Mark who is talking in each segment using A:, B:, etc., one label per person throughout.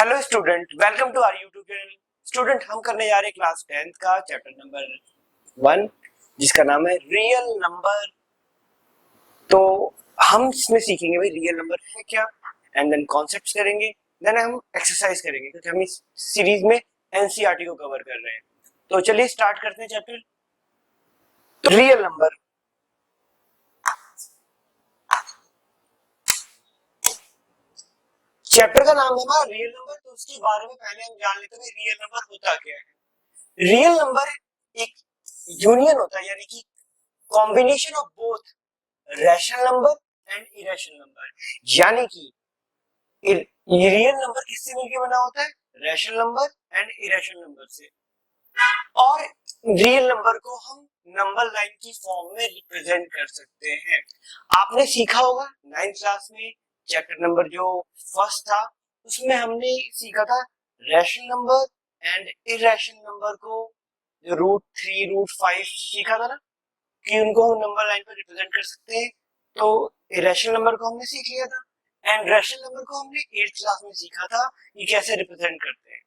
A: Hello student, welcome to our YouTube channel. Student, हम करने जा रहे हैं क्लास 10th का चैप्टर नंबर 1 जिसका नाम है रियल नंबर। तो हम इसमें सीखेंगे भाई रियल नंबर है क्या, एंड देन कॉन्सेप्ट्स करेंगे, देन हम एक्सरसाइज करेंगे क्योंकि हम इस सीरीज में एनसीईआरटी को कवर कर रहे हैं। तो चलिए स्टार्ट करते हैं चैप्टर। तो रियल नंबर, चैप्टर का नाम है ना रियल नंबर। तो उसके बारे में पहले हम जान लेते हैं रियल नंबर होता क्या है। रियल नंबर एक यूनियन होता है, यानी कि combination of both rational number and irrational number. यानी कि रियल नंबर किससे मिलकर बना होता है? Rational number and irrational number से। और रियल नंबर को हम नंबर लाइन की फॉर्म में रिप्रेजेंट कर सकते हैं। आपने सीखा होगा 9th क्लास में चैप्टर नंबर जो फर्स्ट था उसमें हमने सीखा था rational number and irrational number को, जो √3 √5 सीखा था ना, कि उनको हम नंबर लाइन पर रिप्रेजेंट कर सकते हैं। तो इरेशनल नंबर को हमने सीख लिया था एंड रैशनल नंबर को हमने 8th क्लास में सीखा था कि कैसे रिप्रेजेंट करते हैं।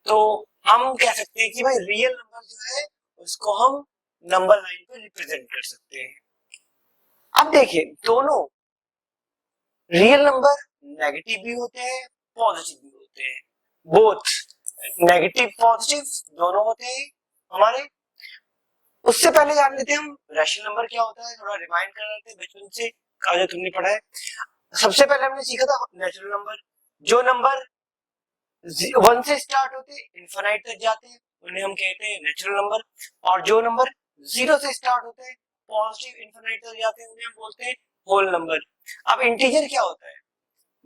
A: तो हम कह सकते हैं कि भाई रियल नंबर जो है उसको हम नंबर लाइन पे रिप्रेजेंट कर सकते हैं। अब देखिए, दोनों रियल नंबर नेगेटिव भी होते हैं, पॉजिटिव भी होते हैं। बोथ नेगेटिव पॉजिटिव दोनों होते हैं हमारे। उससे पहले जान लेते हैं हम रैशनल नंबर क्या होता है, थोड़ा रिमाइंड कर लेते हैं बचपन से का जो तुमने पढ़ा है। सबसे पहले हमने सीखा था नेचुरल नंबर। जो नंबर 1 से स्टार्ट होते हैं इनफाइनाइट तक जाते हैं उन्हें हम कहते हैं नेचुरल नंबर। और जो नंबर 0 से स्टार्ट होते हैं पॉजिटिव इनफाइनाइट तक जाते हैं उन्हें हम बोलते हैं होल नंबर। अब इंटीजर क्या होता है?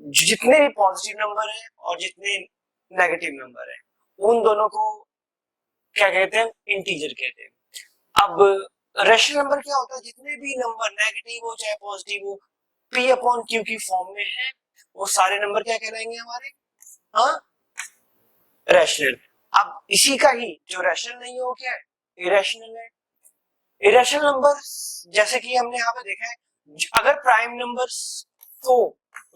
A: जितने भी पॉजिटिव नंबर है और जितने नेगेटिव नंबर है उन दोनों को क्या कहते हैं? इंटीजर कहते हैं। अब रैशनल नंबर क्या होता है? जितने भी नंबर नेगेटिव हो चाहे पॉजिटिव हो, p अपॉन q की फॉर्म में है, वो सारे नंबर क्या कहलाएंगे हमारे? हाँ, रैशनल। अब इसी का ही जो रैशनल नहीं हो क्या है? इरेशनल है। इरेशनल नंबर जैसे कि हमने यहाँ पे देखा है, अगर प्राइम नंबर्स को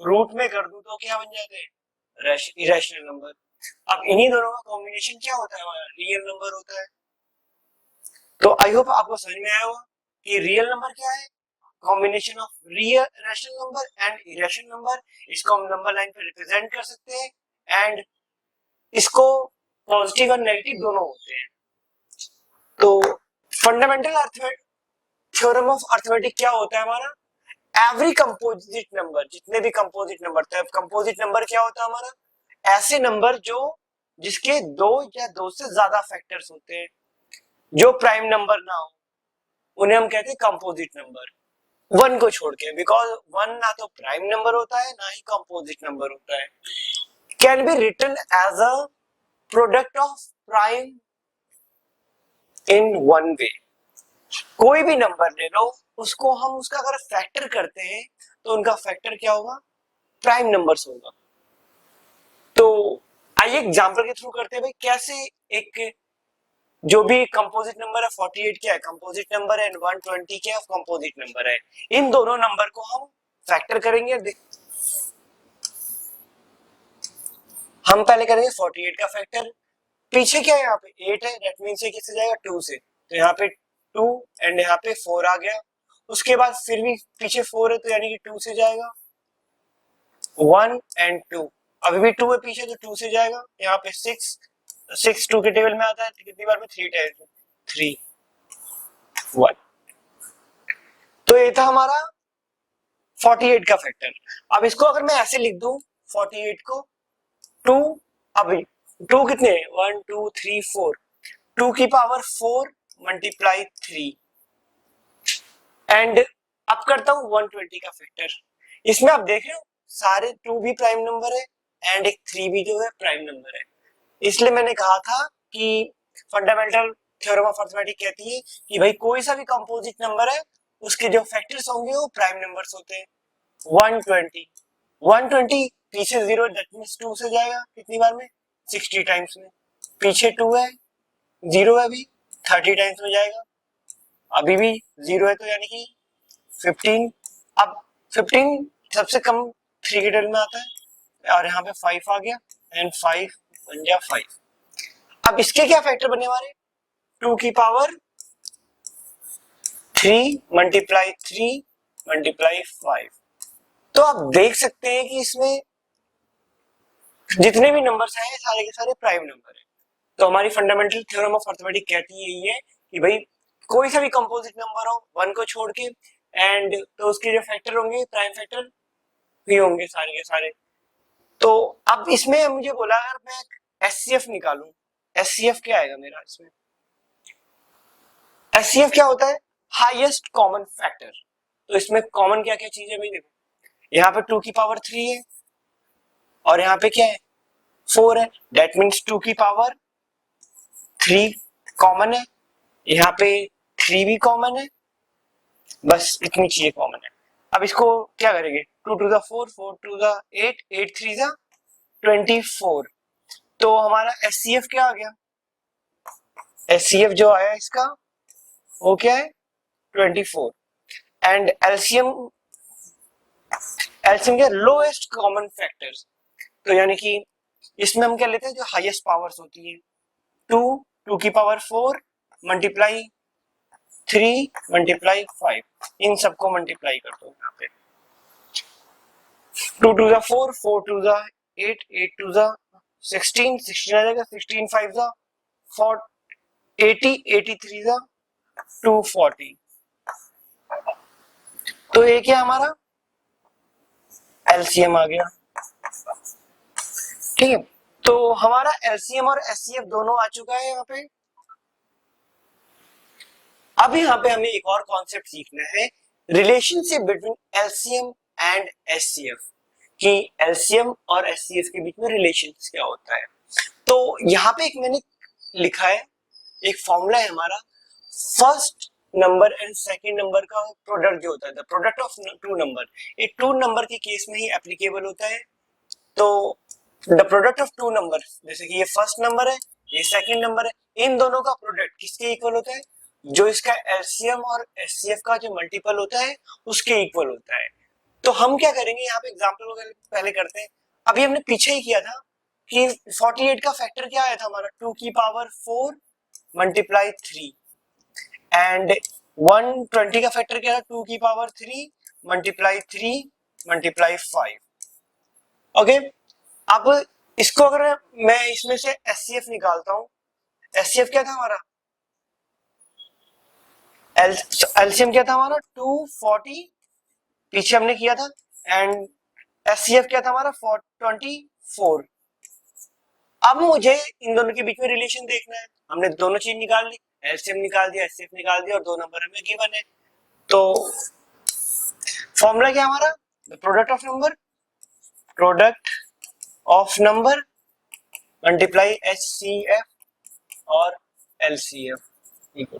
A: रूट में कर दूं तो क्या बन जाते हैं? Irrational number. अब इन्हीं दोनों का कॉम्बिनेशन क्या होता है? हमारा रियल नंबर होता है। तो आई होप आपको समझ में आया होगा कि रियल नंबर क्या है। Combination of real rational number and irrational number. इसको हम नंबर लाइन पे रिप्रेजेंट कर सकते हैं एंड इसको पॉजिटिव और नेगेटिव दोनों होते हैं। तो फंडामेंटल थ्योरम ऑफ अर्थमेटिक क्या होता है हमारा? एवरी कंपोजिट नंबर, जितने भी कंपोजिट नंबर थे, कंपोजिट नंबर क्या होता है हमारा? ऐसे नंबर जो जिसके 2 या 2 से ज्यादा फैक्टर्स होते हैं, जो प्राइम नंबर ना हो, उन्हें हम कहते हैं कंपोजिट नंबर। 1 को छोड़ के, बिकॉज 1 ना तो प्राइम नंबर होता है ना ही कंपोजिट नंबर होता है। Can be written as a product of prime in one way. कोई भी नंबर ले लो, उसको हम उसका अगर फैक्टर करते हैं तो उनका फैक्टर क्या होगा? प्राइम नंबर्स होगा। तो आइए एग्जांपल के थ्रू करते हैं भाई कैसे एक जो भी कंपोजिट नंबर है 48 क्या है? कंपोजिट नंबर है, 120 क्या है? कंपोजिट नंबर है। इन दोनों नंबर को हम फैक्टर करेंगे। हम पहले करेंगे 48 का फैक्टर। पीछे क्या है? यहाँ पे 8 है, दैट मींस ये किससे जाएगा? 2 से। तो यहाँ पे 2 एंड यहाँ पे 4 आ गया। उसके बाद फिर भी पीछे 4 है तो यानी कि 2 से जाएगा। 1 एंड 2, अभी भी 2 है पीछे तो 2 से जाएगा। यहाँ पे 6 2 के टेबल में आता है तो कितनी बार में? 3 टाइम्स, 3 1। तो ये था हमारा 48 का फैक्टर। अब इसको अगर मैं ऐसे लिख दूं 48 को 2, अभी 2 कितने? 1 2 3 4, 2 की पावर 4 मल्टीप्लाई 3 एंड अब करता हूं 120 का फैक्टर। इसमें आप देख रहे हो सारे 2 भी प्राइम नंबर है एंड एक 3 भी जो है प्राइम नंबर है। इसलिए मैंने कहा था कि फंडामेंटल थ्योरम ऑफ अर्थमेटिक कहती है कि भाई कोई सा भी कंपोजिट नंबर है उसके जो फैक्टर्स होंगे वो प्राइम नंबर्स होते हैं। 120 120 पीछे 0 दैट मींस 2 से जाएगा कितनी बार में? 60 टाइम्स में। पीछे 2 है, 0 है, अभी 30 टाइम्स में जाएगा। अभी भी 0 है तो यानी कि 15। अब 15 सबसे कम 3 के टेबल में आता है और यहाँ पे 5 आ गया एंड 5 वन जा 5। अब इसके क्या फैक्टर बने हमारे, 2 की पावर 3 मल्टीप्लाई 3 मल्टीप्लाई 5। तो आप देख सकते हैं कि इसमें जितने भी नंबर्स हैं सारे के सारे प्राइम नंबर है। तो हमारी फंडामेंटल थ्योरम ऑफ अर्थमेटिक कहती है यही है कि भाई कोई सा भी कंपोजिट नंबर हो वन को छोड़ के, एंड तो उसके जो फैक्टर होंगे प्राइम फैक्टर भी होंगे सारे के सारे। तो अब इसमें मुझे बोला अगर मैं एचसीएफ निकालूं, एचसीएफ क्या आएगा मेरा इसमें, एचसीएफ क्या होता है, हाईएस्ट कॉमन फैक्टर। तो इसमें कॉमन क्या क्या चीज है भाई, देखो यहाँ पे 2 की पावर 3 है और यहाँ पे क्या है 4 है, दैट मीन्स 2 की पावर 3 कॉमन है, यहाँ पे 3 भी कॉमन है, बस इतनी चीजें कॉमन है। अब इसको क्या करेंगे, 2 to the 4 4 to the 8 8 3 the 24। तो हमारा एचसीएफ क्या आ गया, एचसीएफ जो आया इसका वो क्या है 24। एंड एलसीएम, एलसीएम क्या, लोएस्ट कॉमन फैक्टर्स। तो यानी कि इसमें हम क्या लेते हैं जो हाईएस्ट पावर्स होती है, 2 2 की पावर 4 मल्टीप्लाई 3 मल्टीप्लाई 5, इन सबको मल्टीप्लाई कर दो यहाँ पे, 2 to the 4 4 to the 8 8 to the 16 16 आ जाएगा, 16 5 द 4 80 83 द 240। तो ये क्या हमारा एलसीएम आ गया, ठीक है। तो हमारा एलसीएम और एचसीएफ दोनों आ चुका है यहाँ पे। अब यहाँ पे हमें एक और कॉन्सेप्ट सीखना है, relationship between LCM and HCF, कि एलसीएम और एचसीएफ के बीच में रिलेशन क्या होता है। तो यहाँ पे एक मैंने लिखा है, एक फॉर्मूला है हमारा, first number and second number का प्रोडक्ट जो होता है, the product of two number, ये टू नंबर के केस में ही एप्लीकेबल होता है। तो the product of two number, जैसे कि ये फर्स्ट नंबर है ये सेकंड नंबर है, इन दोनों का प्रोडक्ट किसके इक्वल होता है, जो इसका एलसीएम और एचसीएफ का जो मल्टीपल होता है उसके इक्वल होता है। तो हम क्या करेंगे यहाँ पे एग्जांपल पहले करते हैं। अभी हमने पीछे ही किया था कि 48 का फैक्टर क्या आया था हमारा, 2 की पावर 4 मल्टीप्लाई 3, एंड 120 का फैक्टर क्या था, 2 की पावर 3 मल्टीप्लाई 3 मल्टीप्लाई 5। ओके, अब इसको अगर मैं इसमें से एचसीएफ निकालता हूं, एचसीएफ क्या था हमारा, एलसीएम क्या था हमारा 240, पीछे हमने किया था, एंड एचसीएफ क्या था हमारा 424। अब मुझे इन दोनों के बीच में रिलेशन देखना है, हमने दोनों चीज निकाल ली, एलसीएम निकाल दिया एचसीएफ निकाल दिया और दो नंबर हमें गिवन है। तो फॉर्मूला क्या हमारा, the product of number, product of number multiply HCF और एलसीएफ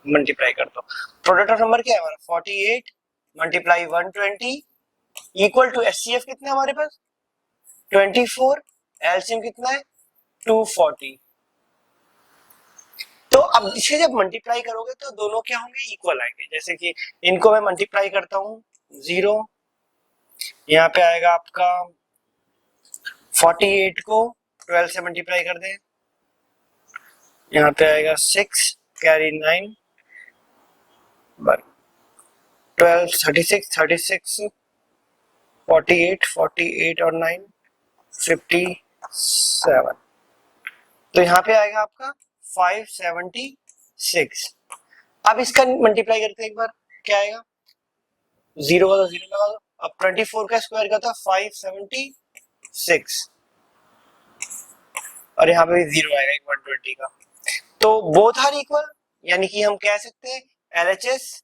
A: मल्टीप्लाई कर दो। प्रोडक्ट ऑफ नंबर क्या है हमारा 48 मल्टीप्लाई 120 इक्वल टू एचसीएफ कितना है हमारे पास 24, एलसीएम कितना है 240। तो अब इसे जब मल्टीप्लाई करोगे तो दोनों क्या होंगे, इक्वल आएंगे। जैसे कि इनको मैं मल्टीप्लाई करता हूँ 0, यहाँ पे आएगा आपका 48 को 12 से मल्टीप्लाई कर दें, यहाँ पे आएगा 6 कैरी 9 12 36 36 48 48 और 9 57। तो यहाँ पे आएगा आपका 576। अब इसका मल्टीप्लाई करते हैं एक बार, क्या आएगा, जीरो का तो जीरो लगा दो, अब 24 का स्क्वायर का था 576 और यहाँ पे भी जीरो आएगा 120 का। तो बोथ आर इक्वल, यानी कि हम कह सकते हैं LHS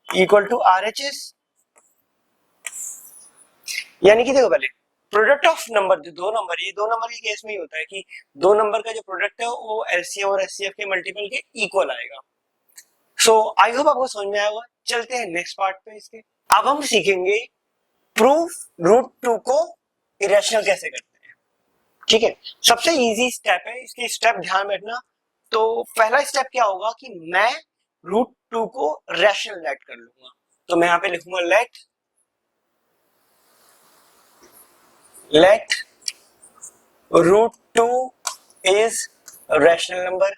A: इक्वल टू RHS। यानी कि देखो पहले प्रोडक्ट ऑफ नंबर, जो दो नंबर, ये दो नंबर के केस में ही होता है कि दो नंबर का जो प्रोडक्ट है वो एलसीएम और एचसीएफ के मल्टीपल के इक्वल आएगा। सो आई होप आपको समझ में आया होगा। चलते हैं नेक्स्ट पार्ट पे इसके। अब हम सीखेंगे प्रूफ रूट 2 को इरेशनल कैसे करते हैं। ठीक है, सबसे इजी स्टेप है, इसके स्टेप ध्यान में रखना। तो पहला स्टेप क्या होगा कि मैं रूट 2 को रैशनल लेट कर लूंगा। तो मैं यहाँ पे लिखूंगा let root two is rational number.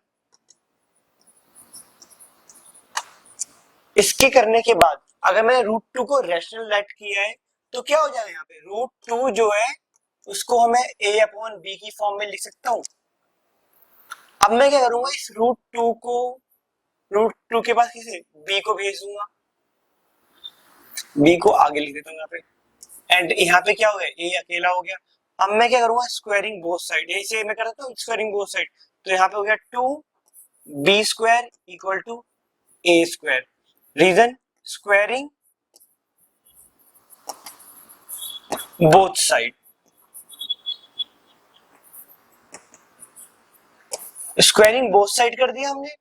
A: इसके करने के बाद अगर मैंने रूट टू को रैशनल लेट किया है तो क्या हो जाएगा, यहाँ पे रूट टू जो है उसको हमें a अपॉन बी की फॉर्म में लिख सकता हूं। अब मैं क्या करूंगा, इस रूट टू के पास किसे b को भेज दूंगा, b को आगे लिख देता हूँ यहाँ पे, एंड यहाँ पे क्या हो गया, a अकेला हो गया। अब मैं क्या करूंगा, स्क्वायरिंग बोथ साइड, यही से मैं करता हूँ स्क्वायरिंग बोथ साइड, तो यहाँ पे हो गया two b square equal to a square. Reason, squaring both side. Squaring both side कर दिया हमने।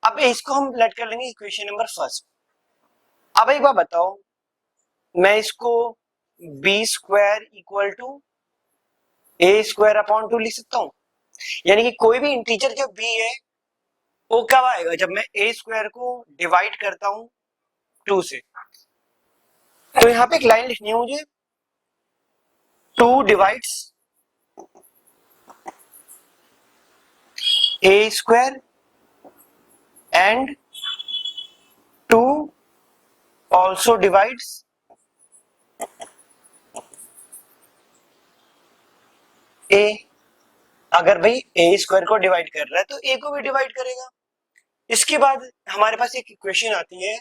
A: अब इसको हम लेट कर लेंगे इक्वेशन नंबर फर्स्ट। अब एक बार बताओ, मैं इसको b square equal to a square upon two लिख सकता हूं, यानी कि कोई भी इंटीजर जो बी है वो कब आएगा, जब मैं ए स्क्वायर को डिवाइड करता हूं टू से। तो यहां पे एक लाइन लिखनी है मुझे, two divides a square and two also divides a. अगर भाई ए स्क्वायर को डिवाइड कर रहा है तो ए को भी डिवाइड करेगा। इसके बाद हमारे पास एक इक्वेशन आती है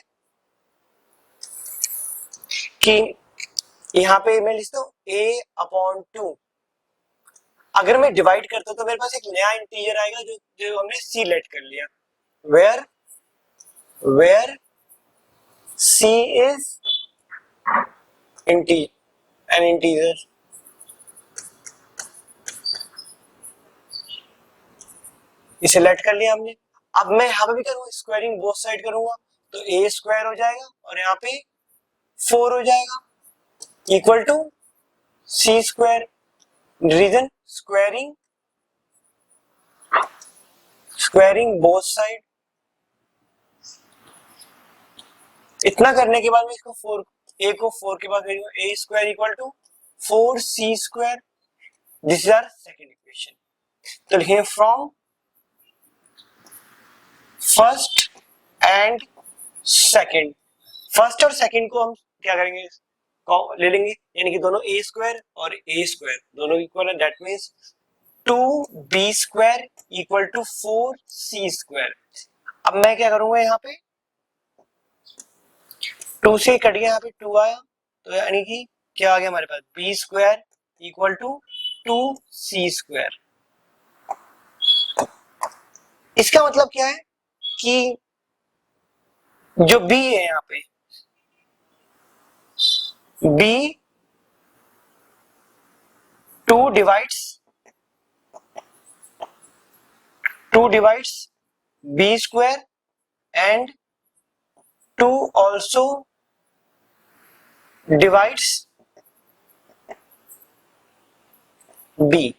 A: कि यहाँ पे मैं लिखता हूँ a अपॉन टू। अगर मैं डिवाइड करता हूँ तो मेरे पास एक नया इंटीजर आएगा जो जो हमने c लेट कर लिया, where c is an integer. इसे लेट कर लिया हमने। अब मैं यहाँ पे भी करूंगा, स्क्वायरिंग बोथ साइड करूंगा, तो ए स्क्वायर हो जाएगा और यहाँ पे 4 हो जाएगा equal to c square. Reason, squaring both side. इतना करने के बाद मैं इसको 4, ए को 4 के बाद भेजूंगा, a square equal to 4c square. This is our second equation. तो लिखेंगे from first and second. First और सेकंड को हम क्या करेंगे, ले लेंगे, यानी कि दोनों ए स्क्वायर और ए स्क्वायर दोनों इक्वल है, that means 2b square equal to 4c square. अब मैं क्या करूंगा, यहाँ पे 2 से कट गया, यहाँ पे 2 आया, तो यानी कि क्या आ गया हमारे पास, b square equal to 2c square. इसका मतलब क्या है कि जो b है यहाँ पे, b 2 divides b square and 2 also divides b।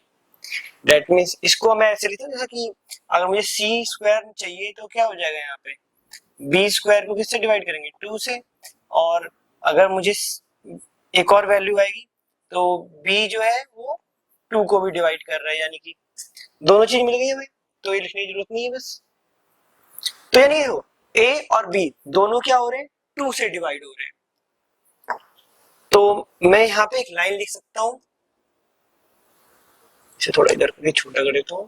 A: That means इसको मैं ऐसे लिखता हूँ जैसा कि अगर मुझे c स्क्वायर चाहिए तो क्या हो जाएगा, यहाँ पे b स्क्वायर को किससे डिवाइड करेंगे, 2 से, और अगर मुझे एक और वैल्यू आएगी तो b जो है वो 2 को भी डिवाइड कर रहा है, यानी कि दोनों चीज मिल गई हमें, तो ये लिखने की जरूरत नहीं है बस। तो यानी देखो a और b दोनों क्या हो रहे हैं, 2 से डिवाइड हो रहे हैं। तो मैं यहाँ पे एक लाइन लिख सकता हूं, इसे थोड़ा इधर करके छोटा कर देता हूं।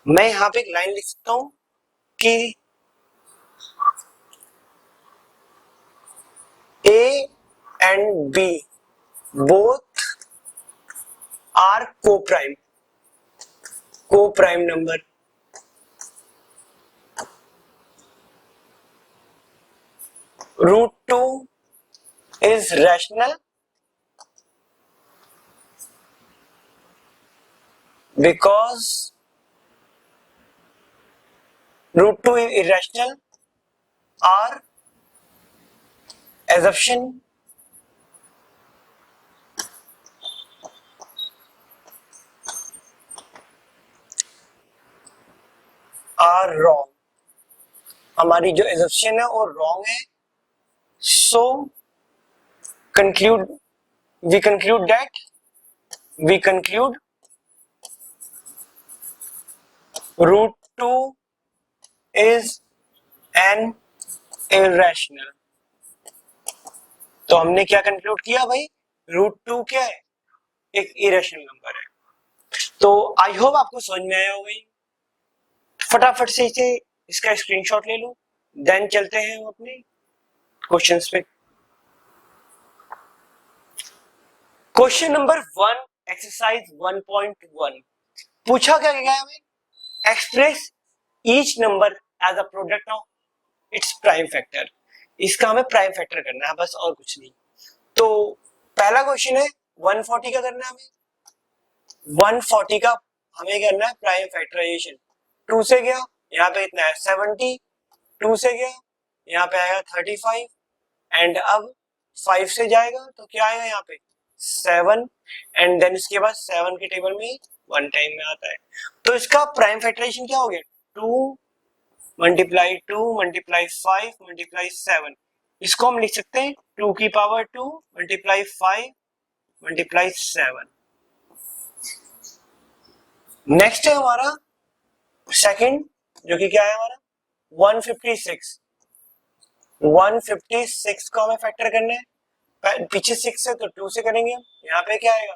A: मैं यहाँ पे एक लाइन लिख सकता हूं कि a and b both are co-prime number। Root 2 is rational because root 2 is irrational, our assumption are wrong। हमारी जो assumption है वो wrong है, so we conclude that we conclude root 2 is an irrational. तो हमने क्या कंक्लूड किया भाई, रूट 2 क्या है, एक इरेशनल नंबर है। तो आई होप आपको समझ में आया होगा। फटाफट से इसे इसका स्क्रीनशॉट ले लो, देन चलते हैं हम अपने क्वेश्चंस पे। क्वेश्चन नंबर 1 एक्सरसाइज 1.1 पूछा क्या गया हमें, express each number as a product of its prime factor. इसका हमें प्राइम फैक्टर करना है बस, और कुछ नहीं। तो पहला क्वेश्चन है 140 का करना है हमें, 140 का हमें करना है प्राइम फैक्टराइजेशन। 2 से गया, यहाँ पे इतना है 70, 2 से गया यहाँ पे आएगा 35, एंड अब 5 से जाएगा तो क्या आएगा यहाँ पे 7, एंड देन इसके बाद 7 के टेबल में 1 टाइम में आता है। तो इसका प्राइम फैक्टराइजेशन क्या हो गया, 2 मल्टीप्लाई 2 मल्टीप्लाई 5 मल्टीप्लाई 7। इसको हम लिख सकते हैं 2 की पावर 2 मल्टीप्लाई 5 मल्टीप्लाई 7। नेक्स्ट है हमारा सेकंड, जो कि क्या है हमारा 156। 156 को हमें फैक्टर करना है, पीछे 6 है तो 2 से करेंगे। यहाँ पे क्या आएगा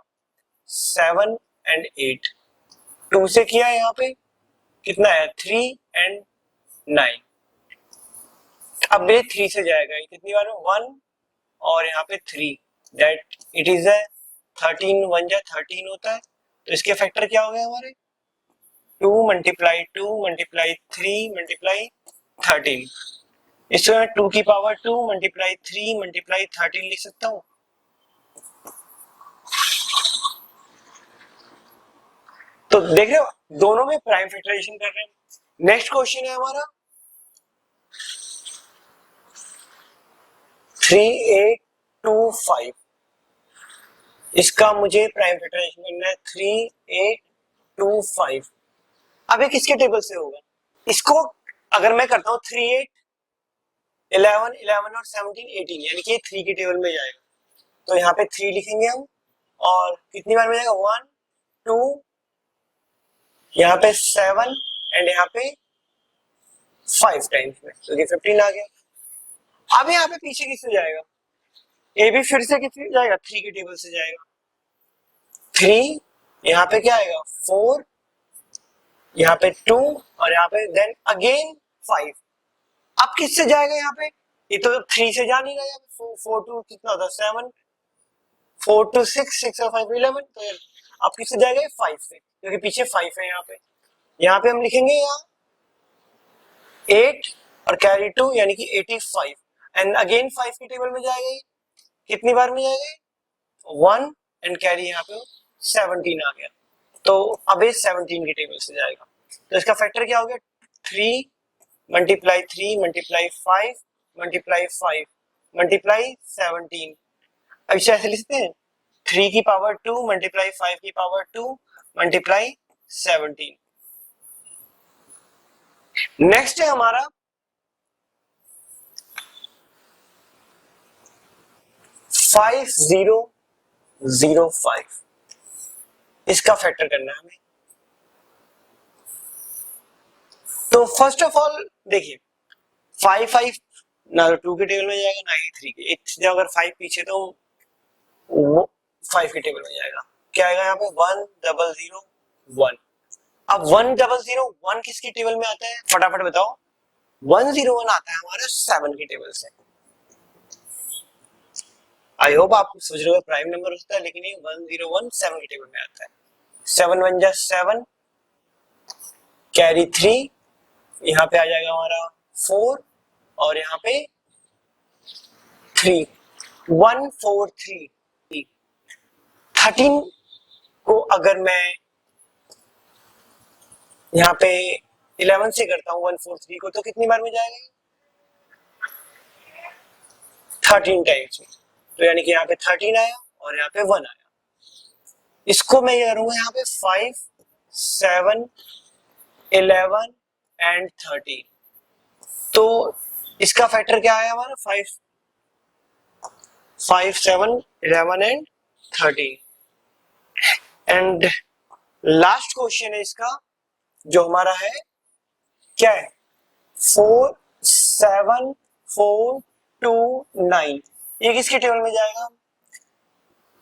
A: 7 एंड 8, 2 से किया यहाँ पे कितना है 3 एंड 9। अब ये 3 से जाएगा, ये कितनी बार में 1 और यहाँ पे 3, दैट इट इज है 13, 1 जा 13 होता है। तो इसके फैक्टर क्या हो गए हमारे 2 मल्टीप्लाई 2 मल्टीप्लाई 3 मल्टीप्लाई 13। इसको मैं 2 की पावर 2 मल्टीप्लाई 3 मल्टीप्लाई 13 लिख सकता हूँ। तो देख रहे हो दोनों में प्राइम फैक्टराइजेशन कर रहे हैं। नेक्स्ट क्वेश्चन है हमारा 3825। इसका मुझे प्राइम फैक्टराइजेशन करना है 3825। अब ये किसके टेबल से होगा, इसको अगर मैं करता हूँ 38 11 11 और 17 18, यानी कि 3 के टेबल में जाएगा। तो यहाँ पे 3 लिखेंगे हम, और कितनी बार में जाएगा 1 2, यहाँ पे 7 एंड यहाँ पे 5 टाइम्स में, तो ये 15 आ गया। अब यहाँ पे पीछे किससे जाएगा, ये भी फिर से किससे जाएगा 3 के टेबल से जाएगा। 3 यहाँ पे क्या आएगा 4, यहाँ पे 2 और यहाँ पे देन अगेन 5। अब किससे जाएगा यहाँ पे, ये तो 3 से जा नहीं रहा, यहाँ पे 4 2 कितना होता है 7, 4 2 6 6 और 5 11। तो अब किससे जाएगा 5 से, क्योंकि पीछे 5 है। यहाँ पे हम लिखेंगे यहाँ 8 और कैरी 2 यानी कि 85, एंड अगेन 5 के टेबल में जाएगा, कितनी बार में जाएगा 1 एंड कैरी यहाँ पे 17 आ गया। तो अब ये 17 के टेबल से जाएगा। तो इसका फैक्टर क्या हो गया 3 मल्टीप्लाई 3 मल्टीप्लाई 5 मल्टीप्लाई 5 मल्टीप्लाई 17। अब इसे ऐसे लिखते हैं 3 की पावर 2 मल्टीप्लाई 5 की पावर 2 मल्टीप्लाई 17। नेक्स्ट है हमारा 5005। इसका फैक्टर करना है हमें। तो फर्स्ट ऑफ ऑल देखिए 5 5 ना 2 के टेबल में जाएगा ना ही 3 के, एक अगर 5 पीछे तो वो 5 के टेबल में जाएगा। क्या आएगा यहाँ पे 1001। अब 1001 किसके टेबल में आता है फटाफट बताओ, 101 आता है हमारे 7 के टेबल से। आई होप आप समझ रहे हो प्राइम नंबर होता है, लेकिन ये 101 7 के टेबल में आता है। 7 1 जा 7, कैरी 3, यहाँ पे आ जाएगा हमारा 4 और यहाँ पे 3, 143। 13 को अगर मैं यहाँ पे 11 से करता हूँ 143 को, तो कितनी बार में जाएगा 13 टाइम्स में। तो यानी कि यहाँ पे 13 आया और यहाँ पे 1 आया। इसको मैं ये करूंगा यहाँ पे 5 7 11 एंड 13। तो इसका फैक्टर क्या आया हमारा 5 7 11 एंड 13। एंड लास्ट क्वेश्चन है इसका जो हमारा है, क्या है, 4 7 4 2 9, ये किसके टेबल में जाएगा,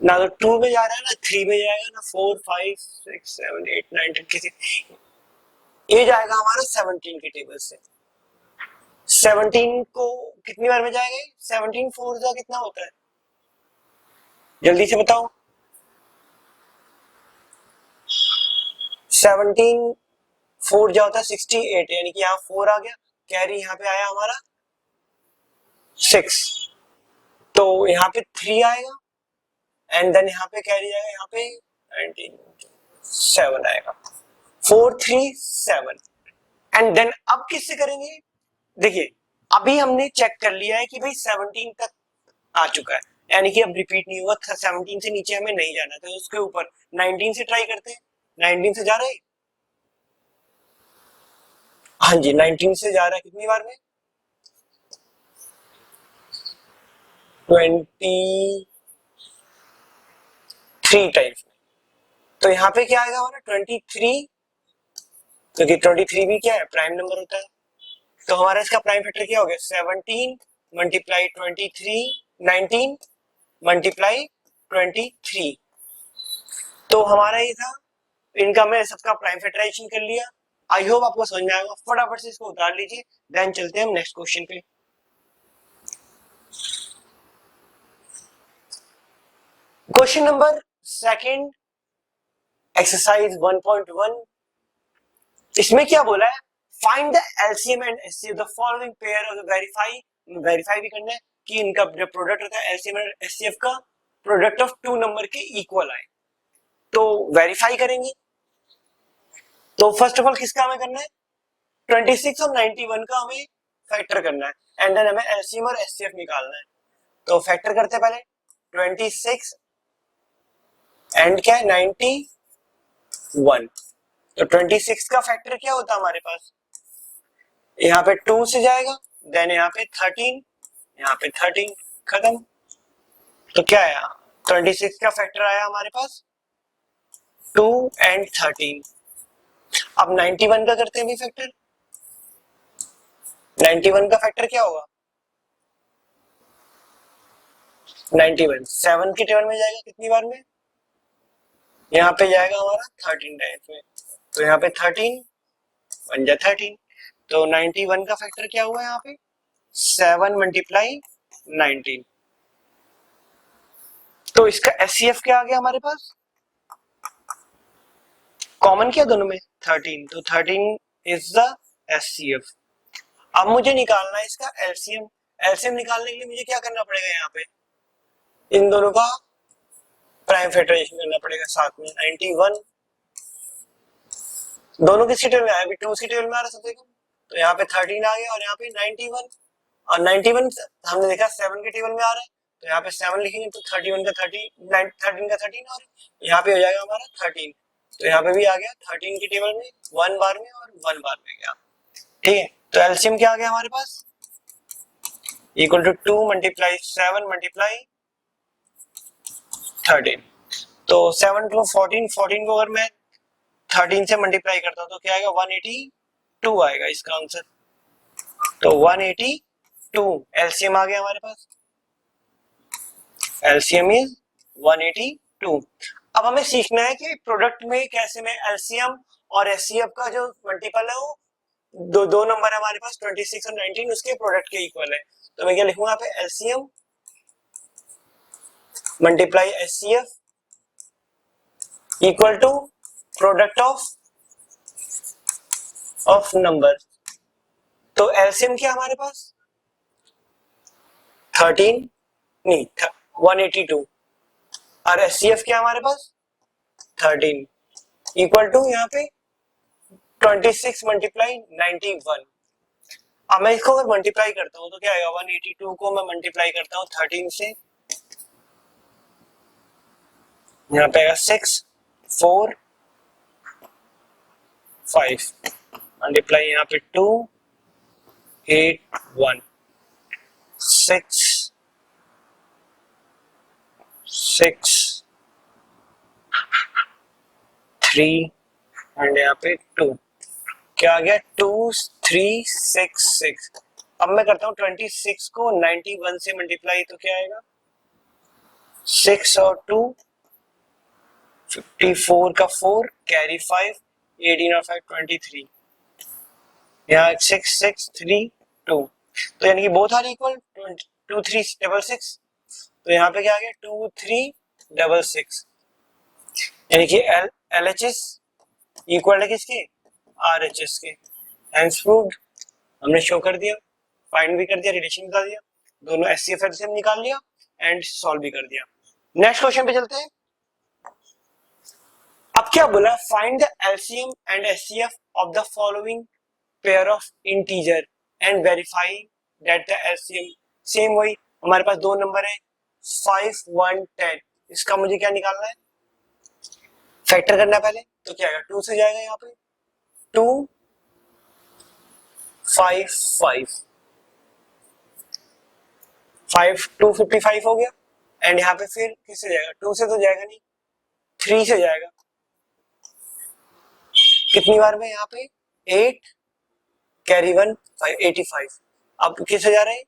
A: ना तो 2 में जा रहा है ना 3 में जाएगा ना 4 5 6 7 8 9 10 किसी, ये जाएगा हमारा 17 के टेबल से। 17 को कितनी बार में जाएगा, 17 4 का कितना होता है, जल्दी से बताओ। 17 4 जा होता है 68, यानी कि यहाँ 4 आ गया, कैरी यहाँ पे आया हमारा 6, तो यहाँ पे 3 आएगा एंड देन यहाँ पे कैरी आएगा, यहाँ पे 19 7 आएगा, 4 3 7 एंड देन अब किससे करेंगे, देखिए अभी हमने चेक कर लिया है कि भाई 17 तक आ चुका है, यानी कि अब रिपीट नहीं हुआ, 17 से नीचे हमें नहीं जाना, तो उसके ऊपर 19 से ट्राई करते हैं, 19 से जा रहा है, हाँ जी 19 से जा रहा है, कितनी बार में, 23 टाइम्स में, तो यहाँ पे क्या आएगा हमारा 23, क्योंकि 23 भी क्या है, प्राइम नंबर होता है, तो हमारा इसका प्राइम फैक्टर क्या हो गया, 17 मल्टीप्लाई 23 19 मल्टीप्लाई 23, तो हमारा ये था, इनका मैं सबका प्राइम फैक्टराइजेशन कर लिया। आई होप आपको समझ में आएगा, फटाफट से इसको उतार लीजिए, देन चलते हैं हम नेक्स्ट क्वेश्चन पे। क्वेश्चन नंबर सेकंड, एक्सरसाइज 1.1, इसमें क्या बोला है, find the LCM and HCF the following pair of verify, verify भी करना है कि इनका जो प्रोडक्ट होता है एलसीएम और एचसीएफ का प्रोडक्ट ऑफ 2 नंबर के इक्वल आए, तो वेरीफाई करेंगे। तो फर्स्ट ऑफ ऑल किसका हमें करना है, 26 और 91 का हमें फैक्टर करना है एंड देन हमें एलसीएम और एचसीएफ निकालना है, तो फैक्टर करते हैं पहले 26 एंड क्या है 91, तो 26 का फैक्टर क्या होता है हमारे पास, यहाँ पे 2 से जाएगा, देन यहाँ पे 13, यहाँ पे 13, खत्म, तो क्या आया 26 का फैक्टर आया हमारे पास 2 एंड 13। अब 91 का करते हैं भी फैक्टर, 91 का फैक्टर क्या होगा, 91 7 के टेबल में जाएगा, कितनी बार में, यहाँ पे जाएगा हमारा 13 टाइम्स में, तो यहाँ पे 13 बन जाए 13, तो 91 का फैक्टर क्या हुआ यहाँ पे 7 मल्टीप्लाई 19, तो इसका एचसीएफ क्या आ गया हमारे पास, कॉमन क्या दोनों में 13, तो 13 इज द एचसीएफ। अब मुझे निकालना है इसका एलसीएम, एलसीएम निकालने के लिए मुझे क्या करना पड़ेगा, यहाँ पे इन दोनों का प्राइम फैक्टराइजेशन करना पड़ेगा साथ में, 91 दोनों किस टेबल में आया, अभी 2 की टेबल में आ रहा सबसे कम, तो यहाँ पे 13 आ गया और यहाँ पे 91, और 91 हमने देखा 7 के टेबल में आ रहा है, तो यहाँ पे 7 लिखेंगे तो 31 का 30 13 का 13 और यहाँ पे हो जाएगा हमारा 13, तो यहाँ पे भी आ गया 13 की टेबल में 1 बार में और 1 बार में गया, ठीक है, तो एलसीएम क्या आ गया हमारे पास इक्वल टू 2 मल्टीप्लाई 7 मल्टीप्लाई 13, तो 7 टू 14, 14 को अगर मैं 13 से मल्टीप्लाई करता हूँ तो क्या आएगा 182 आएगा इसका आंसर, तो 182 एलसीएम आ गया हमारे पास, एलसीएम इज 182। अब हमें सीखना है कि प्रोडक्ट में कैसे में एलसीएम और एचसीएफ का जो मल्टीपल है वो दो नंबर है हमारे पास 26 और 19 उसके प्रोडक्ट के इक्वल है, तो मैं क्या लिखूंगा यहाँ पे LCM multiply HCF equal to product of number, तो एलसीएम क्या हमारे पास 13 नहीं 182 और एचसीएफ क्या हमारे पास 13 इक्वल टू यहाँ पे 26 मल्टीप्लाई 91। अब मैं इसको अगर मल्टीप्लाई करता हूँ तो क्या आएगा 182 को मैं मल्टीप्लाई करता हूँ 13 से, यहाँ पे आएगा 6 4 5 मल्टीप्लाई यहाँ पे 2 8 1 6 6 3 एंड यहाँ पे 2, क्या आ गया 2 3 6 6। अब मैं करता हूँ 26 को 91 से मल्टीप्लाई, तो क्या आएगा 6 और 2 54 का 4 कैरी 5 18 और 5 23, यहाँ 6 6 3 2, तो यानी कि बोथ आर इक्वल 2 3 6 तो यहाँ पे क्या आ गया 2 3 6 यानी कि एल एच एस इक्वल है किसके आर एच एस के। हेंस प्रूव्ड, हमने शो कर दिया, फाइंड भी कर दिया, रिलेशन निकाल दिया, दोनों एस सी एफ एल निकाल लिया एंड सॉल्व भी कर दिया। नेक्स्ट क्वेश्चन पे चलते हैं। अब क्या बोला, find the LCM and HCF of the following pair of integer and verify that the LCM, same वही, हमारे पास दो नंबर है 5 1 10, इसका मुझे क्या निकालना है, फैक्टर करना है पहले, तो क्या आएगा 2 से जाएगा यहाँ पे 2 5 5 5 255 हो गया एंड यहाँ पे फिर किससे जाएगा, 2 से तो जाएगा नहीं, 3 से जाएगा, कितनी बार में यहाँ पे 8 कैरी 1 85, अब किससे जा रहे हैं,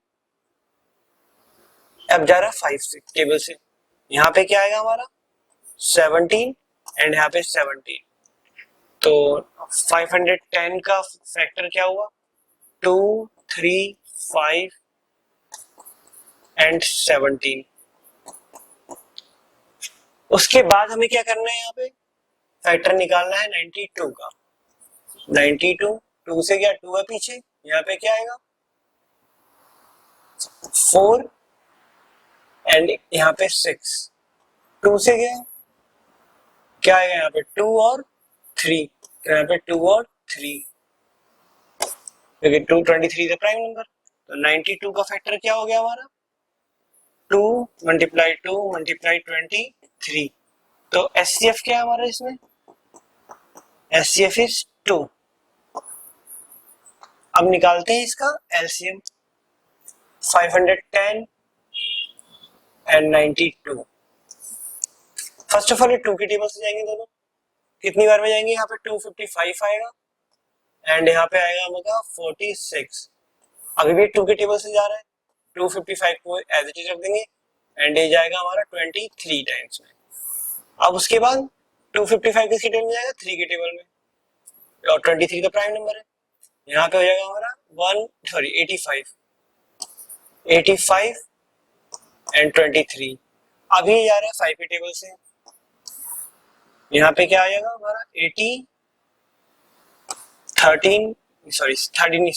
A: अब जा रहा है 5 से टेबल से, यहाँ पे क्या आएगा हमारा 17 एंड यहाँ पे 17, तो 510 का फैक्टर क्या हुआ 2 3 5 एंड 17। उसके बाद हमें क्या करना है, यहाँ पे फैक्टर निकालना है 92 का, 92 2 से क्या 2 है पीछे, यहाँ पे क्या आएगा 4 एंड यहाँ पे 6, 2 से क्या आएगा यहाँ पे 2 और 3, तो यहाँ पे 2 और 3, क्योंकि 223 है प्राइम नंबर, तो 92 का फैक्टर क्या हो गया हमारा 2 मल्टीप्लाई 2 मल्टीप्लाई 23, तो एचसीएफ क्या है हमारा इसमें, एचसीएफ इज 2। अब निकालते हैं इसका LCM, 510 and 92। First of all ये 2 की टेबल से जाएंगे दोनों, कितनी बार में जाएंगे, यहाँ पे 255 आएगा एंड यहाँ पे आएगा हमारा 46, अभी भी 2 की टेबल से जा रहा है, 255 को एज इट इज रख देंगे एंड ये जाएगा हमारा 23 टाइम्स में। अब उसके बाद 255 किसकी टेबल में जाएगा, 3 की टेबल में, और 23 का प्राइम नंबर है, यहाँ पे हो जाएगा हमारा 85 एंड 23, अभी जा रहा है 5 की टेबल से, यहाँ पे क्या आ जाएगा हमारा 80 13 17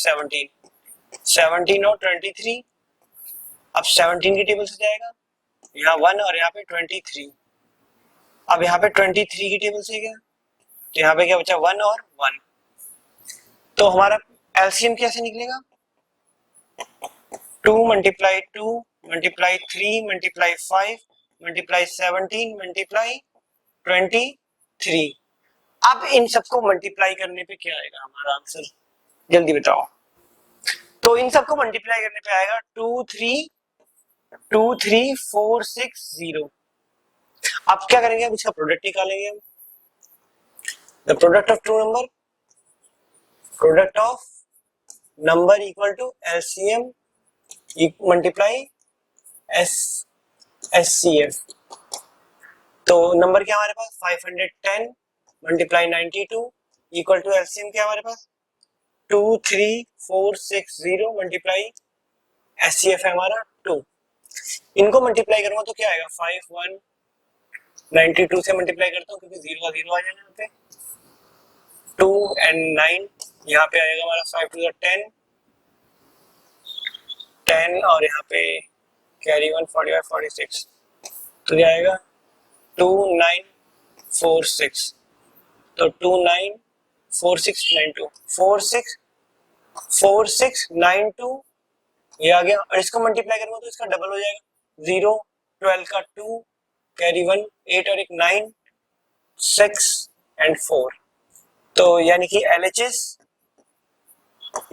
A: 17 और 23, अब 17 की टेबल से जाएगा, यहाँ 1 और यहाँ पे 23, अब यहाँ पे 23 की टेबल से गया, तो यहाँ पे क्या बचा 1 और 1, तो हमारा एलसीएम कैसे निकलेगा 2 multiply 2 multiply 3 multiply 5 multiply 17 multiply 23, अब इन सबको मल्टीप्लाई करने पे क्या आएगा हमारा आंसर, जल्दी बताओ, तो इन सबको मल्टीप्लाई करने पे आएगा 2 3 4 6 0। अब क्या करेंगे, अब इसका प्रोडक्ट निकालेंगे हम, the product of two number, product of number equal to LCM multiply HCF, तो नंबर क्या हमारे पास 510 मल्टीप्लाई 92 इक्वल टू एलसीएम क्या हमारे पास 2 3 4 6 0 मल्टीप्लाई एचसीएफ है हमारा 2, इनको मल्टीप्लाई करूंगा तो क्या आएगा 5 1 92 से मल्टीप्लाई करता हूँ क्योंकि 0 का 0 आ जाना, यहाँ पे 2 एंड 9, यहाँ पे आएगा हमारा 5 2 10 10 और यहाँ पे कैरी 1 45 46, तो क्या आएगा 2 9 4 6, तो 2 9 4 6 9 2 4 6 4 6 9 2, ये आ गया, और इसको मल्टीप्लाई करूंगा तो इसका डबल हो जाएगा 0 12 का 2 कैरी 1 8 और एक 9 6 एंड 4, तो यानी कि LHS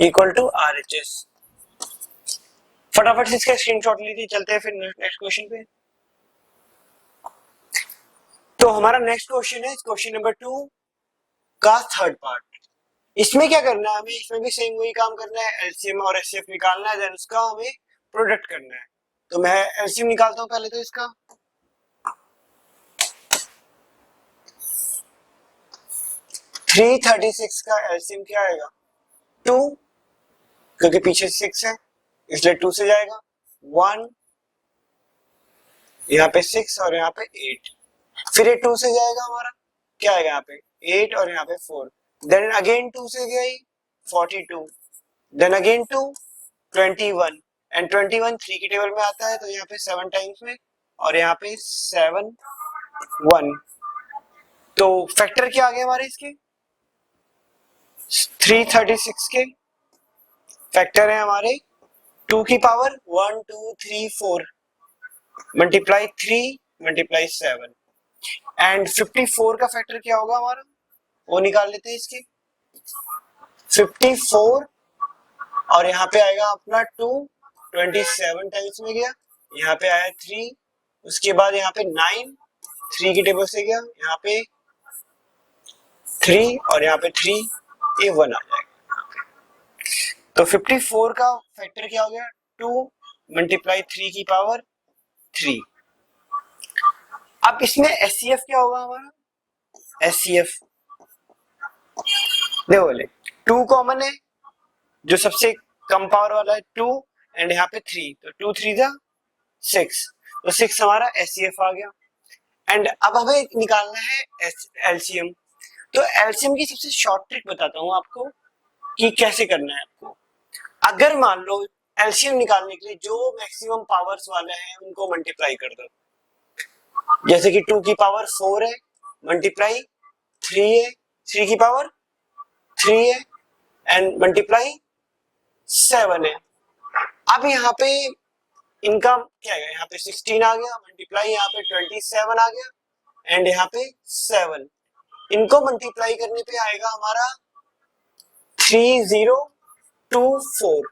A: इक्वल टू RHS। फटाफट से इसका स्क्रीनशॉट लीजिए, चलते हैं फिर नेक्स्ट क्वेश्चन पे। तो हमारा नेक्स्ट क्वेश्चन है क्वेश्चन नंबर 2, का थर्ड पार्ट। इसमें क्या करना है हमें, इसमें भी सेम वही काम करना है, एलसीएम और एचसीएफ निकालना है, देन उसका हमें प्रोडक्ट करना है। तो मैं एलसीएम निकालता हूं पहले तो इसका। 336 का एलसीएम क्या आएगा 2, क्योंकि पीछे 6 है इसलिए 2 से जाएगा 1, यहाँ पे 6 और यहाँ पे 8, फिर ये 2 से जाएगा हमारा, क्या आएगा यहाँ पे 8 और यहाँ पे 4, देन अगेन 2 से गई 42, देन अगेन 2 21, एंड 21 3 की टेबल में आता है तो यहाँ पे 7 टाइम्स में, और यहाँ पे 7 1, तो फैक्टर क्या आ गया हमारे इसके 336 के फैक्टर है हमारे 2 की पावर 1 2 3 4 मल्टीप्लाई 3 मल्टीप्लाई 7, एंड 54 का फैक्टर क्या होगा हमारा वो निकाल लेते हैं इसके 54, और यहाँ पे आएगा अपना 2 27 टाइम्स में गया, यहाँ पे आया 3, उसके बाद यहाँ पे 9 3 की टेबल से गया, यहाँ पे 3 और यहाँ पे 3, ये 1 आ जाएगा। तो 54 का फैक्टर क्या हो गया 2 मल्टीप्लाई 3 की पावर 3। अब इसमें एचसीएफ क्या होगा हमारा, एचसीएफ देखो बोले 2 कॉमन है जो सबसे कम पावर वाला है 2, एंड यहाँ पे 3, तो 2 3 जा 6, तो 6 हमारा एचसीएफ आ गया। एंड अब हमें निकालना है एलसीएम। तो एलसीएम की सबसे शॉर्ट ट्रिक बताता हूँ आपको कि कैसे करना है आपको। अगर मान लो एलसीएम निकालने के लिए जो मैक्सिमम पावर्स वाले हैं उनको मल्टीप्लाई कर दो, जैसे कि 2 की पावर 4 है मल्टीप्लाई 3 है, 3 की पावर 3 है एंड मल्टीप्लाई 7 है। अब यहाँ पे इनका क्या है, यहाँ पे 16 आ गया मल्टीप्लाई यहाँ पे 27 आ गया एंड यहाँ पे 7, इनको मल्टीप्लाई करने पे आएगा हमारा 3024।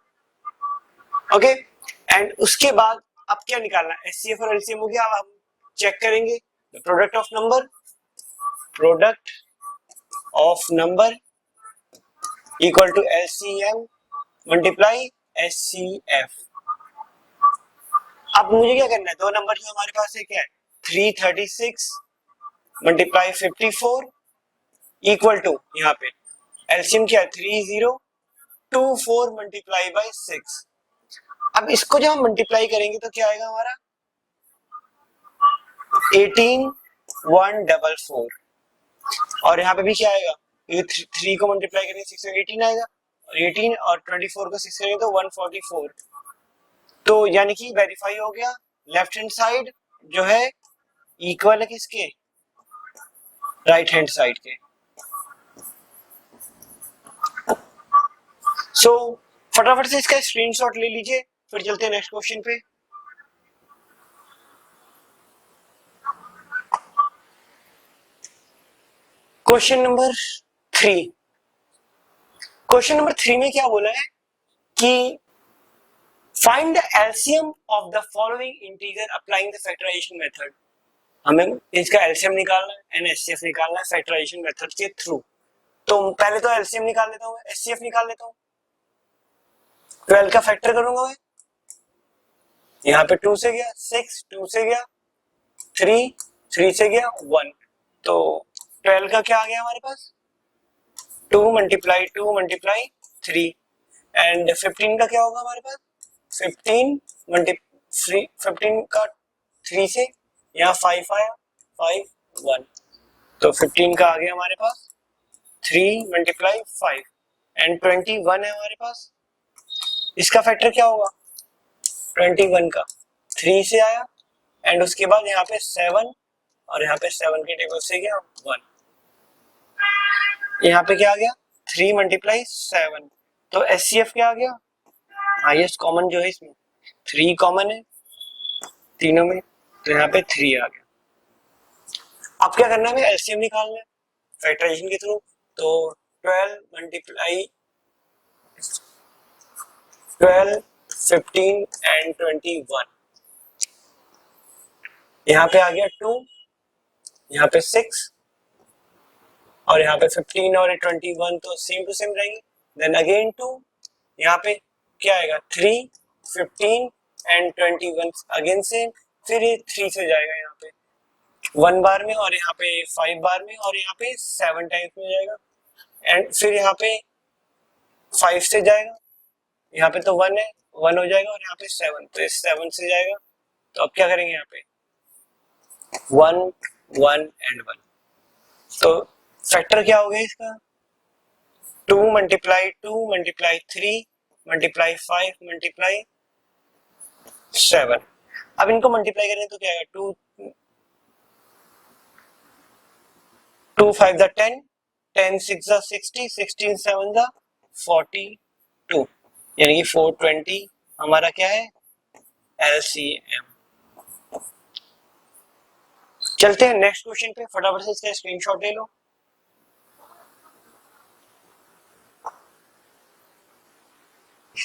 A: ओके, एंड उसके बाद अब क्या निकालना है, एचसीएफ और एलसीएम हो गया। अब हम चेक करेंगे product of number, product of number equal to LCM multiply HCF. अब मुझे क्या करना है, दो नंबर जो हमारे पास है क्या है 336 मल्टीप्लाई 54 इक्वल टू यहाँ पे एलसीएम क्या है 3024 मल्टीप्लाई बाय 6। अब इसको जब हम मल्टीप्लाई करेंगे तो क्या आएगा हमारा 18144, और यहाँ पे भी क्या आएगा, ये 3 को मल्टीप्लाई करेंगे 6 से 18 आएगा, और 18 और 24 को 6 करेंगे तो 144। तो यानी कि वेरीफाई हो गया, लेफ्ट हैंड साइड जो है इक्वल है किसके, राइट हैंड साइड के। सो फटाफट से इसका स्क्रीनशॉट ले लीजिए, फिर चलते हैं नेक्स्ट क्वेश्चन पे। Question number 3। क्वेश्चन नंबर 3 में क्या बोला है कि find the LCM of the following integer applying the factorization method. हमें इसका एलसीएम निकालना है एंड एचसीएफ निकालना है फैक्टराइजेशन मेथड के थ्रू। तो पहले तो एलसीएम निकाल लेता हूँ, एचसीएफ निकाल लेता हूँ। 12 का फैक्टर करूंगा मैं, यहाँ पे 2 से गया 6, 2 से गया 3, 3 से गया 1, तो 12 का क्या आ गया हमारे पास 2 मल्टीप्लाई 3, एंड 15 का क्या होगा हमारे पास 15 का 3 से यहाँ 5 आया 5 1, तो 15 का आ गया हमारे पास 3 मल्टीप्लाई 5 एंड 21 है हमारे पास। इसका फैक्टर क्या होगा 21 का 3 से आया एंड उसके बाद यहाँ पे 7 और यहाँ पे 7 के टेबल से गया 1, यहाँ पे क्या आ गया 3 मल्टीप्लाई 7, तो एचसीएफ क्या आ गया हाईएस्ट कॉमन जो है इसमें 3 कॉमन है तीनों में, तो यहाँ पे 3 आ गया। अब क्या करना है, हमें एलसीएम निकालना है फैक्टराइजेशन के थ्रू। तो 12 मल्टीप्लाई 12 15 एंड 21, यहाँ पे आ गया 2, यहाँ पे 6 और यहाँ पे 15 और 21 तो सेम टू सेम रहेंगे। देन अगेन 2, यहाँ पे क्या आएगा 3, 15 एंड 21 अगेन सेम, फिर ये 3 से जाएगा यहाँ पे 1 बार में, और यहाँ पे 5 बार में, और यहाँ पे 7 टाइम्स में जाएगा, एंड फिर यहाँ पे 5 से जाएगा, यहाँ पे तो 1 है 1 हो जाएगा, और यहाँ पे 7 तो 7 से जाएगा। तो अब क्या करेंगे यहाँ पे 1 1 एंड 1, तो फैक्टर क्या हो गया इसका 2 मल्टीप्लाई 2 मल्टीप्लाई 3 मल्टीप्लाई 5 मल्टीप्लाई 7। अब इनको मल्टीप्लाई करें तो क्या आएगा 2 2 5 द 10, 10 6 द 60, 16 7 द 42, यानी कि 420 हमारा क्या है LCM। चलते हैं नेक्स्ट क्वेश्चन पे, फटाफट से इसका स्क्रीनशॉट ले लो।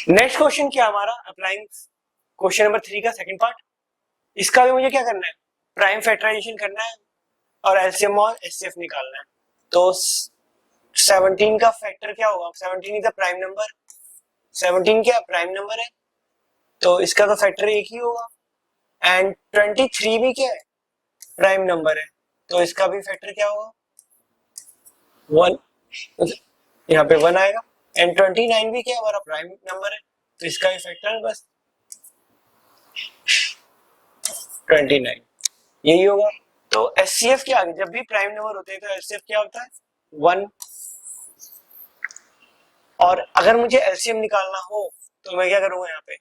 A: नेक्स्ट क्वेश्चन क्या हमारा अप्लाइंग क्वेश्चन नंबर 3 का सेकंड पार्ट। इसका भी मुझे क्या करना है प्राइम फैक्टराइजेशन करना है और एलसीएम और एचसीएफ निकालना है। तो 17 का फैक्टर क्या होगा 17 इज द प्राइम नंबर, 17 क्या प्राइम नंबर है तो इसका तो फैक्टर एक ही होगा, एंड 23 भी क्या है प्राइम नंबर है तो इसका भी फैक्टर क्या होगा 1, यहाँ पे 1 आएगा, एंड 29 भी क्या हमारा प्राइम नंबर है तो इसका भी फैक्टर बस 29 यही होगा। तो एचसीएफ के आगे जब भी प्राइम नंबर होते हैं तो एचसीएफ क्या होता है 1, और अगर मुझे एलसीएम निकालना हो तो मैं क्या करूंगा यहाँ पे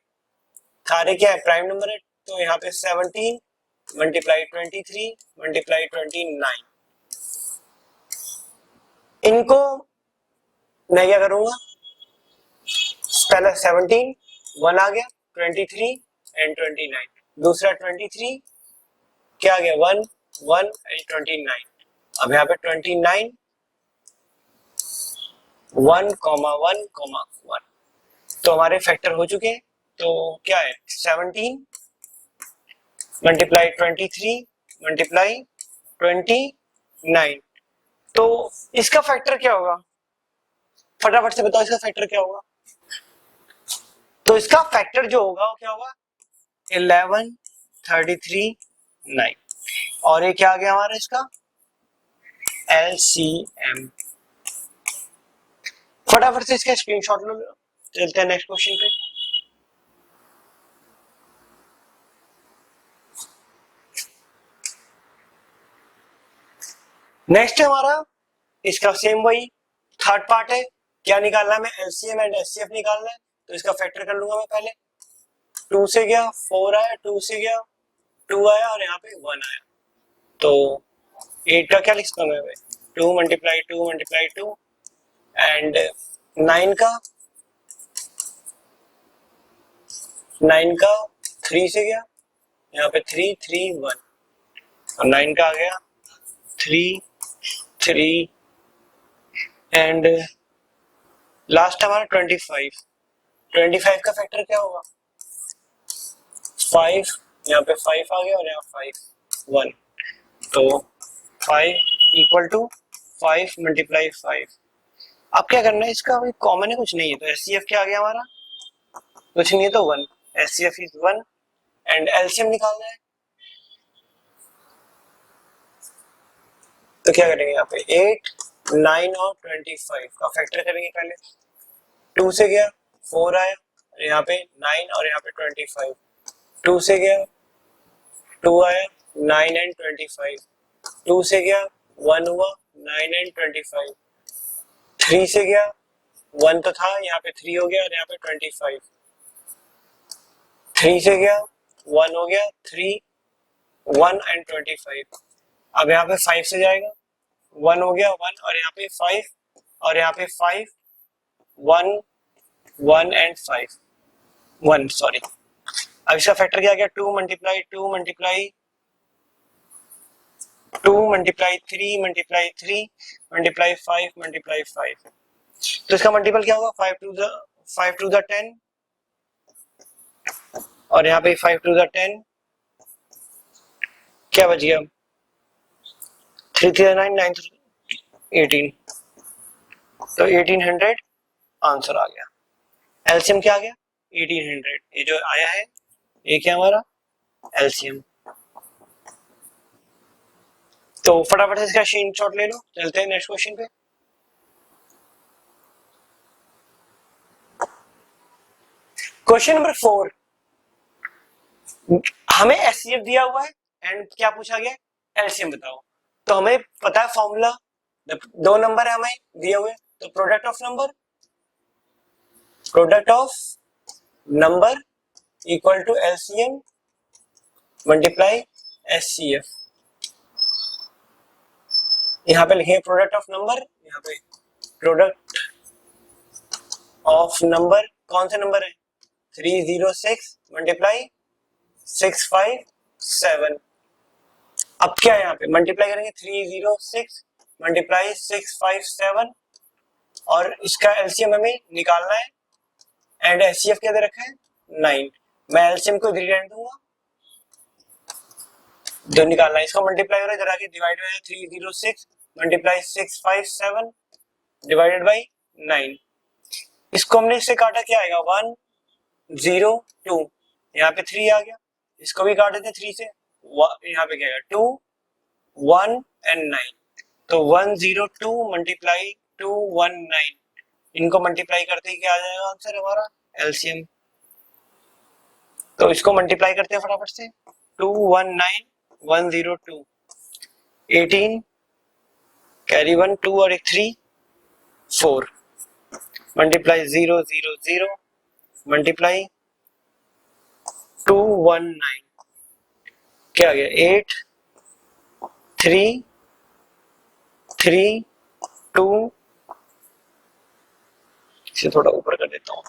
A: सारे क्या है प्राइम नंबर है तो यहाँ पे 17 मल्टीप्लाई 23 मल्टीप्लाई 29, इनको मैं क्या करूंगा पहला 17 1 आ गया 23 एंड 29, दूसरा 23 क्या आ गया 1 1 एंड 29, अब यहाँ पे 29 1 कॉमा 1 कॉमा 1 तो हमारे फैक्टर हो चुके हैं। तो क्या है 17 मल्टीप्लाई 23 मल्टीप्लाई 29, तो इसका फैक्टर क्या होगा फटाफट से बताओ इसका फैक्टर क्या होगा। तो इसका फैक्टर जो होगा वो क्या होगा 11 33 9, और ये क्या आ गया हमारा इसका LCM। फटाफट से इसका स्क्रीनशॉट लो, चलते हैं नेक्स्ट क्वेश्चन पे। नेक्स्ट है हमारा इसका सेम वही थर्ड पार्ट है, क्या निकालना है मैं एलसीएम एंड एचसीएफ निकालना है तो इसका फैक्टर कर लूंगा मैं पहले 2 से गया 4 आया 2 से गया 2 आया और यहाँ पे 1 आया, तो 8 का क्या लिख सकता हूँ मैं 2 मल्टीप्लाई 2 मल्टीप्लाई 2 एंड 9 का 3 से गया यहाँ पे 3 3 1 और 9 का आ गया 3 3 एंड लास्ट हमारा 25 का फैक्टर क्या होगा 5, यहाँ पे 5 आ गया और यहाँ 5 1, तो 5 इक्वल टू 5 मल्टीप्लाई 5। अब क्या करना है इसका कोई कॉमन है कुछ नहीं है तो एचसीएफ क्या आ गया हमारा कुछ नहीं है तो 1, एचसीएफ इज 1 एंड एलसीएम निकालना है तो क्या करेंगे यहाँ पे 8 9 और 25 का फैक्टर करेंगे पहले 2 से गया 4 आया यहाँ पे 9 और यहाँ पे 25, 2 से गया 2 आया 9 एंड 25, 2 से गया 1 हुआ 9 एंड 25, 3 से गया 1 तो था यहाँ पे 3 हो गया और यहाँ पे 25, 3 से गया 1 हो गया 3 1 एंड 25, अब यहाँ पे 5 से जाएगा 1 हो गया 1 और यहाँ पे 5 और यहाँ पे 5 1 1 एंड 5 1 सॉरी। अब इसका फैक्टर क्या गया 2 multiply 2 multiply 2 multiply 3 multiply 3 multiply 5 multiply 5, तो इसका मल्टीपल क्या होगा 5 टू द 10 और यहाँ पे 5 टू द 10 क्या बच गया 3 3 9 9 18, तो 1800 आंसर आ गया। एलसीएम क्या आ गया? 1800। ये जो आया है ये क्या हमारा एलसीएम। तो फटाफट से इसका स्क्रीनशॉट ले लो, चलते हैं नेक्स्ट क्वेश्चन पे। क्वेश्चन नंबर 4, हमें एचसीएफ दिया हुआ है एंड क्या पूछा गया? एलसीएम बताओ। तो हमें पता है फॉर्मूला, दो नंबर है हमें दिए हुए, तो product of number equal to LCM multiply HCF. यहाँ पे लिखे प्रोडक्ट ऑफ नंबर, यहाँ पे प्रोडक्ट ऑफ नंबर, कौन से नंबर है? 306 मल्टीप्लाई 657। अब क्या है यहाँ पे मल्टीप्लाई करेंगे 306 मल्टीप्लाई 657 और इसका एलसीएम हमें निकालना है एंड एचसीएफ क्या दे रखा है 9। मैं एलसीएम को इधर दूंगा, जो निकालना है इसको मल्टीप्लाई करो, इधर आके डिवाइड हो 306 मल्टीप्लाई 657 डिवाइडेड बाई 9। इसको हमने इससे काटा, क्या आएगा 102, यहाँ पे 3 आ गया, इसको भी काटे थे 3 से, यहाँ पे क्या आएगा 2 1 एंड 9, तो 102 मल्टीप्लाई 219, इनको मल्टीप्लाई करते ही क्या आ जाएगा आंसर हमारा एलसीएम। तो इसको मल्टीप्लाई करते हैं फटाफट से, 219 102 18 कैरी 1 2 और एक 3 4 मल्टीप्लाई 000 मल्टीप्लाई 219, क्या आ गया 8 3 3 2, इसे थोड़ा ऊपर कर देता हूँ,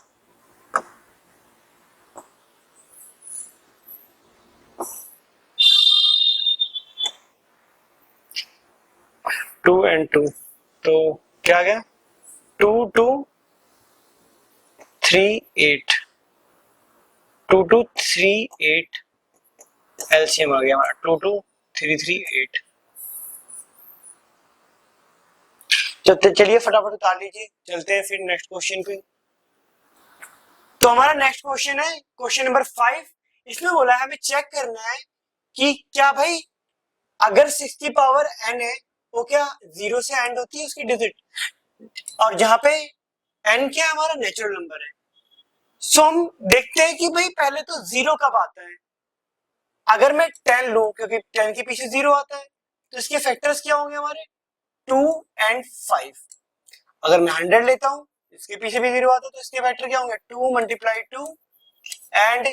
A: 2 and 2, तो क्या आ गया 2238 2238 एलसीएम आ गया हमारा 22338। चलिए फटाफट उतार लीजिए, चलते हैं फिर नेक्स्ट क्वेश्चन पे। तो हमारा नेक्स्ट क्वेश्चन है क्वेश्चन नंबर 5। इसमें बोला है हमें चेक करना है कि क्या भाई अगर 6 की पावर n है वो क्या 0 से एंड होती है उसकी डिजिट, और जहां पे n क्या है हमारा नेचुरल नंबर है। सो हम देखते हैं कि भाई पहले तो 0 कब आता है। अगर मैं 10 लूं, क्योंकि 10 के पीछे 0 आता है, तो इसके फैक्टर्स क्या होंगे हमारे 2 एंड 5। अगर मैं 100 लेता हूं, इसके पीछे भी 0 आता है, तो इसके फैक्टर क्या होंगे 2 मल्टीप्लाई 2 एंड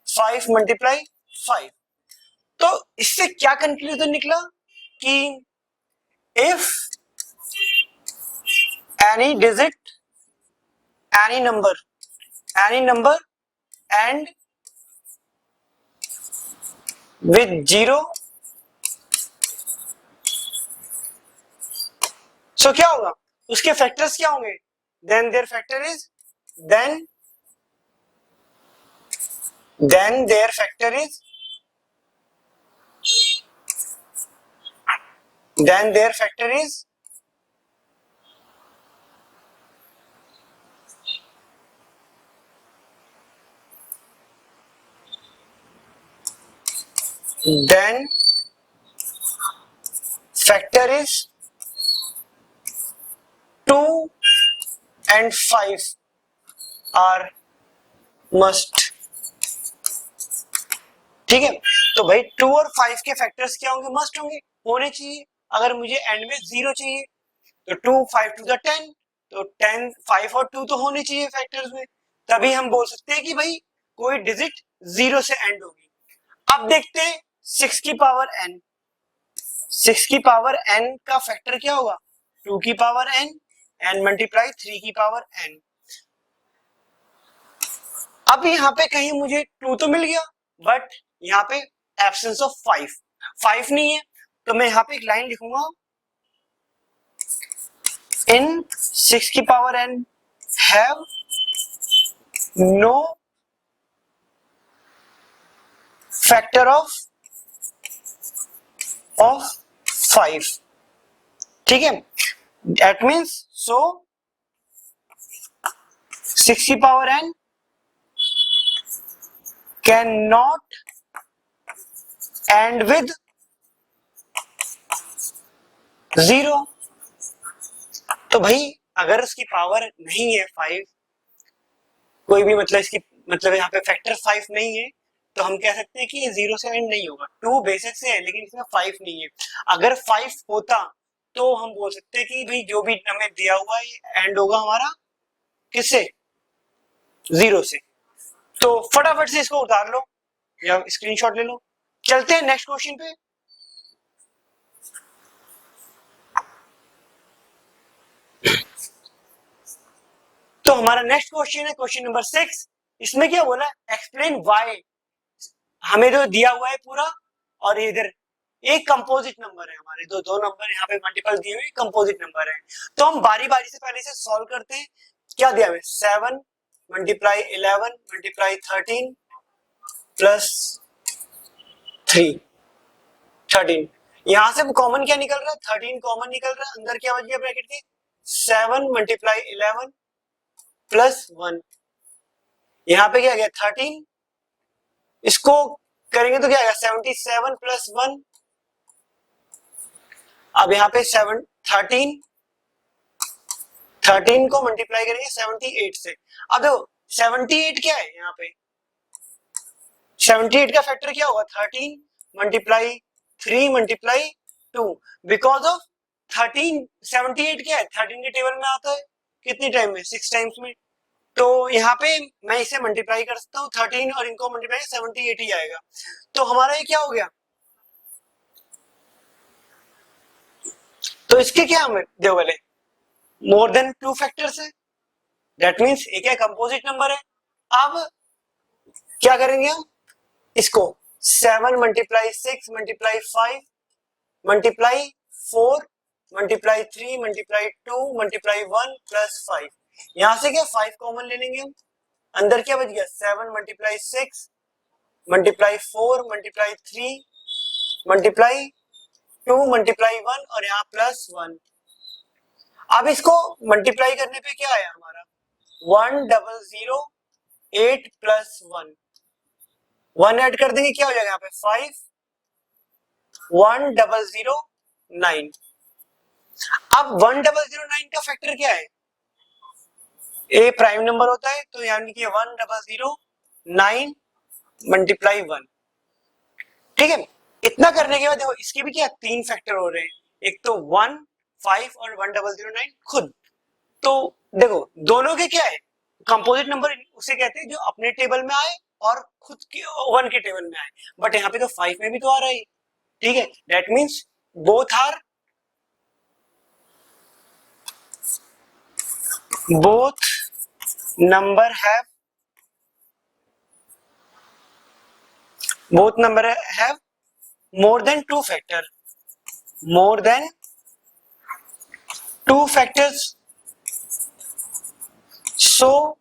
A: 5 मल्टीप्लाई 5। तो इससे क्या कंक्लूजन निकला कि if any digit any number and with 0, so क्या होगा उसके फैक्टर्स क्या होंगे, then their factor is then their factor is then their factor is then factor is 2 and 5 are must। ठीक है, तो भाई 2 और 5 के फैक्टर्स क्या होंगे मस्ट होंगे, होने चाहिए। अगर मुझे एंड में 0 चाहिए तो 2 5 टू द 10, तो 10 5 और 2 तो होने चाहिए फैक्टर्स में, तभी हम बोल सकते हैं कि भाई कोई डिजिट 0 से एंड होगी। अब देखते हैं 6 की पावर n, 6 की पावर n का फैक्टर क्या होगा 2 की पावर n एंड मल्टीप्लाई 3 की पावर n। अब यहाँ पे कहीं मुझे 2 तो मिल गया, बट यहाँ पे एब्सेंस ऑफ 5 नहीं है, तो मैं यहाँ पे एक लाइन लिखूंगा इन 6 की power n have no factor of 5। ठीक है, That means so 6 की power n cannot end with 0। तो भाई अगर उसकी पावर नहीं है 5, कोई भी मतलब इसकी मतलब यहाँ पे फैक्टर 5 नहीं है, तो हम कह सकते हैं कि ये 0 से एंड नहीं होगा। 2 बेसिक से है लेकिन इसमें 5 नहीं है। अगर 5 होता तो हम बोल सकते हैं कि भाई जो भी हमें दिया हुआ है एंड होगा हमारा किससे, 0 से। तो फटाफट से इसको उतार लो या स्क्रीनशॉट ले लो। चलते हैं नेक्स्ट क्वेश्चन पे। तो हमारा नेक्स्ट क्वेश्चन है क्वेश्चन नंबर 6। इसमें क्या बोला, एक्सप्लेन व्हाई। हमें जो दिया हुआ है पूरा, और इधर एक कंपोजिट नंबर है हमारे, दो नंबर यहाँ पे मल्टीपल दिए हुए कंपोजिट नंबर है। तो हम बारी बारी से पहले से सॉल्व करते हैं। क्या दिया हुआ है, 7 मल्टीप्लाई 11 मल्टीप्लाई 13 प्लस 13। यहां से कॉमन क्या निकल रहा है, 13 कॉमन निकल रहा है, अंदर क्या बच गया ब्रैकेट के, 7 मल्टीप्लाई 11 प्लस 1। यहाँ पे क्या गया 13, इसको करेंगे तो क्या आएगा 77 प्लस 1। अब यहाँ पे 7 13 को मल्टीप्लाई करेंगे 78 से। अब देखो 78 क्या है, यहाँ पे 78 का फैक्टर क्या होगा, 13 मल्टीप्लाई 3 मल्टीप्लाई 2। बिकॉज ऑफ 13 78 क्या है, 13 के टेबल में आता है कितने टाइम में, 6 टाइम्स में। तो यहाँ पे मैं इसे मल्टीप्लाई कर सकता हूँ 13 और इनको मल्टीप्लाई 78 ही आएगा। तो हमारा ये क्या हो गया, तो इसके क्या हमें देखो पहले मोर देन 2 फैक्टर्स है, दैट मींस एक क्या कंपोजिट नंबर है। अब क्या करेंगे हम, इसको 7 multiply 6 multiply 5 multiply 4 multiply 3 multiply 2 multiply 1 plus 5। यहां से क्या 5 कॉमन ले लेंगे हम, अंदर क्या बच गया 7 multiply 6 multiply 4 multiply 3 multiply 2 multiply 1 और यहाँ प्लस 1। अब इसको मल्टीप्लाई करने पे क्या आया हमारा 1008 प्लस 1। 1 ऐड कर देंगे क्या हो जाएगा यहाँ पे 5 1009। अब 1009 का फैक्टर क्या है, ए प्राइम नंबर होता है, तो यानी कि 1009 मल्टीप्लाई 1। ठीक है, इतना करने के बाद देखो इसके भी क्या 3 फैक्टर हो रहे हैं, एक तो 1 5 और 1009 खुद। तो देखो दोनों के क्या है, कंपोजिट नंबर उसे कहते हैं जो अपने टेबल में आए और खुद के 1 के टेबल में आए। बट यहाँ पे तो 5 में भी तो आ रहा है, ठीक है, that means both are both number have more than 2 factor, more than 2 factors, so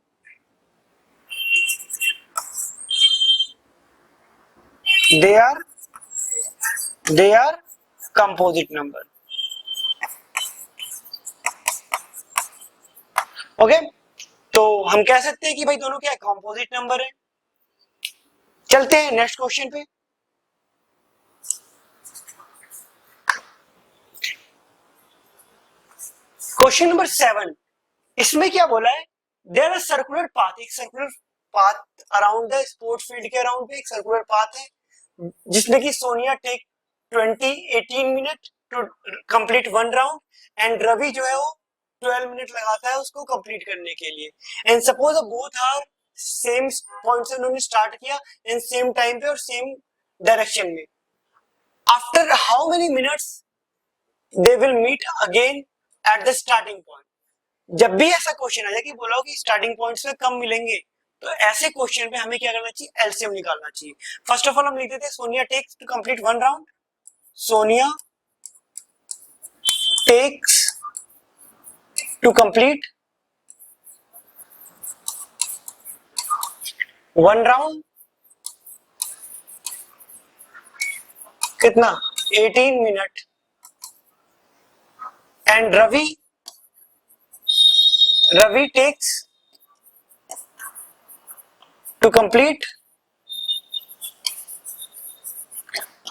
A: they are composite number। Okay, तो हम कह सकते हैं कि भाई दोनों क्या कंपोजिट नंबर है। चलते हैं नेक्स्ट क्वेश्चन पे। क्वेश्चन नंबर 7, इसमें क्या बोला है, देयर आर सर्कुलर पाथ, एक circular path around the sports field के अराउंड पे एक सर्कुलर पाथ है, जिसमें कि Sonia take 18 minute to complete 1 round and Ravi जो है वो 12 मिनट लगाता है उसको कंप्लीट करने के लिए। And suppose both are same point से उन्होंने स्टार्ट किया एंड सेम टाइम पे और सेम डायरेक्शन में, after how many minutes they will meet again at the starting point. जब भी ऐसा क्वेश्चन आ जाए कि बोला कि स्टार्टिंग पॉइंट से कम मिलेंगे, तो ऐसे क्वेश्चन पे हमें क्या करना चाहिए, एलसीएम निकालना चाहिए। फर्स्ट ऑफ ऑल हम लिख देते हैं Sonia takes to complete 1 round, Sonia takes to complete 1 round, कितना 18 minute, and Ravi Ravi takes to complete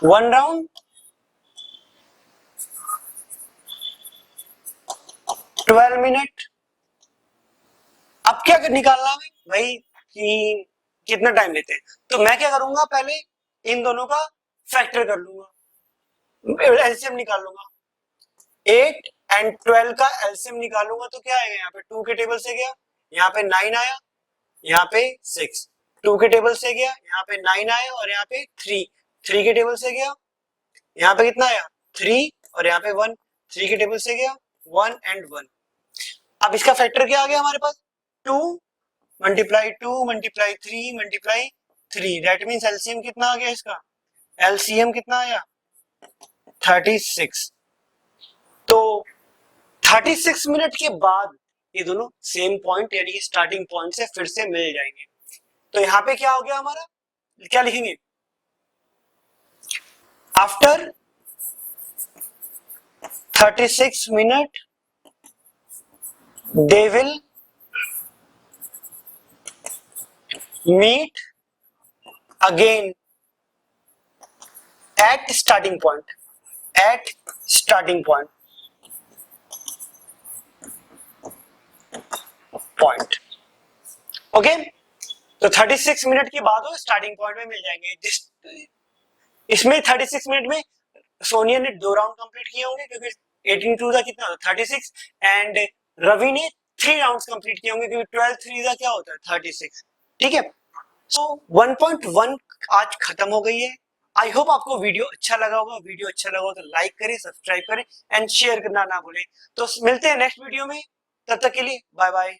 A: one round 12 minute. अब क्या निकालना है भाई कि कितना टाइम लेते हैं, तो मैं क्या करूंगा, पहले इन दोनों का फैक्टर कर लूंगा, एलसीएम निकाल लूंगा। 8 एंड 12 का एलसीएम निकालूंगा तो क्या आएगा, यहाँ पे 2 के टेबल से गया, यहाँ पे 9 आया, यहाँ पे 6, 2 के टेबल से गया, यहाँ पे 9 आया, और यहाँ पे 3, 3 के टेबल से गया, यहाँ पे कितना आया 3, और यहाँ पे 1, 3 के टेबल से गया 1 एंड 1। अब इसका फैक्टर क्या आ गया हमारे पास, 2 multiply 2 multiply 3 multiply 3, that means LCM कितना आ गया इसका, एलसीएम कितना आया 36। तो 36 मिनट के बाद ये दोनों सेम पॉइंट यानी कि स्टार्टिंग पॉइंट से फिर से मिल जाएंगे। तो यहाँ पे क्या हो गया हमारा, क्या लिखेंगे, after 36 minute they will meet again at starting point, at starting point, point, okay. तो 36 मिनट के बाद वो स्टार्टिंग पॉइंट में मिल जाएंगे। इसमें 36 मिनट में सोनिया ने 2 राउंड कंप्लीट किए होंगे क्योंकि 18 टू का कितना होता है 36, एंड रवि ने 3 राउंड्स कंप्लीट किए होंगे क्योंकि 12 3 का क्या होता है 36, ठीक है। सो 1.1 आज खत्म हो गई है। आई होप आपको वीडियो अच्छा लगा होगा, वीडियो अच्छा लगा हो तो लाइक करें, सब्सक्राइब करें एंड शेयर करना ना भूलें। तो मिलते हैं नेक्स्ट वीडियो में, तब तक के लिए बाय बाय।